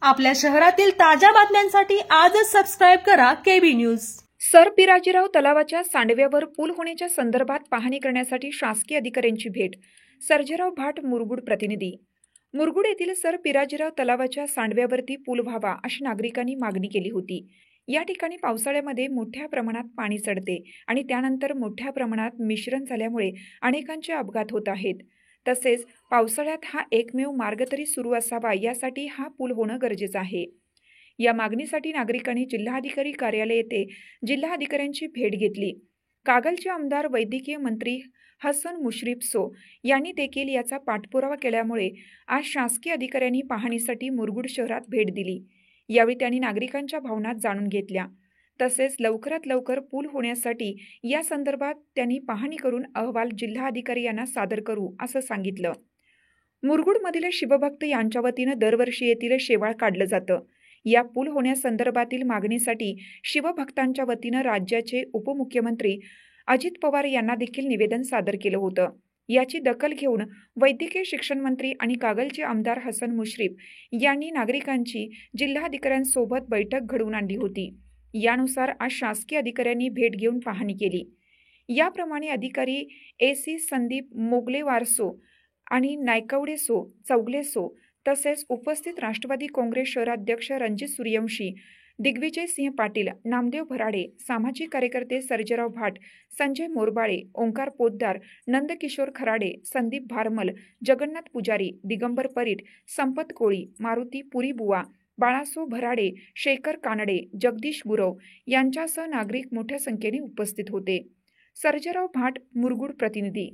आपल्या शहरातील ताज्या बातम्यांसाठी आजच सबस्क्राइब करा केबी न्यूज। सर पिराजीराव तलावाच्या सांडव्यावर पूल होण्याच्या संदर्भात पाहणी करण्यासाठी शासकीय अधिकाऱ्यांची भेट। सर्जेराव भाट, मुरगुड प्रतिनिधी। मुरगुड येथील सर पिराजीराव तलावाच्या सांडव्यावरती पूल व्हावा अशी नागरिकांनी मागणी केली होती। या ठिकाणी पावसाळ्यामध्ये मोठ्या प्रमाणात पाणी चढते आणि त्यानंतर मोठ्या प्रमाणात मिश्रण झाल्यामुळे अनेकांचे अपघात होत आहेत। तसेच पावसाळ्यात हा एकमेव मार्ग तरी सुरू असावा, यासाठी हा पूल होणं गरजेचं आहे। या मागणीसाठी नागरिकांनी जिल्हाधिकारी कार्यालय येथे जिल्हाधिकाऱ्यांची भेट घेतली। कागलचे आमदार वैद्यकीय मंत्री हसन मुश्रीफ सो यांनी देखील याचा पाठपुरावा केल्यामुळे आज शासकीय अधिकाऱ्यांनी पाहणीसाठी मुरगुड शहरात भेट दिली। यावेळी त्यांनी नागरिकांच्या भावना जाणून घेतल्या। तसेच लवकरात लवकर पूल होण्यासाठी या संदर्भात त्यांनी पाहणी करून अहवाल जिल्हाधिकारी यांना सादर करू असं सांगितलं। मुरगुडमधील शिवभक्त यांच्या वतीनं दरवर्षी येथील शेवाळ काढलं जातं। या पूल होण्यासंदर्भातील मागणीसाठी शिवभक्तांच्या वतीनं राज्याचे उपमुख्यमंत्री अजित पवार यांना देखील निवेदन सादर केलं होतं। याची दखल घेऊन वैद्यकीय शिक्षण मंत्री आणि कागलचे आमदार हसन मुश्रीफ यांनी नागरिकांची जिल्हाधिकाऱ्यांसोबत बैठक घडवून आणली होती। यानुसार आज शासकीय अधिकाऱ्यांनी भेट घेऊन पाहणी केली। याप्रमाणे अधिकारी AC संदीप मोगलेवारसो आणि नायकवडेसो चौगलेसो तसेच उपस्थित राष्ट्रवादी काँग्रेस शहराध्यक्ष रणजित सूर्यवंशी, दिग्विजय सिंह पाटील, नामदेव भराडे, सामाजिक कार्यकर्ते सर्जेराव भाट, संजय मोरबाळे, ओंकार पोद्दार, नंदकिशोर खराडे, संदीप भारमल, जगन्नाथ पुजारी, दिगंबर परीट, संपत कोळी, मारुती पुरीबुवा, बाळासो भराडे, शेखर कानडे, जगदीश गुरव यांच्यासह नागरिक मोठ्या संख्येने उपस्थित होते। सर्जेराव भाट, मुरगुड प्रतिनिधी।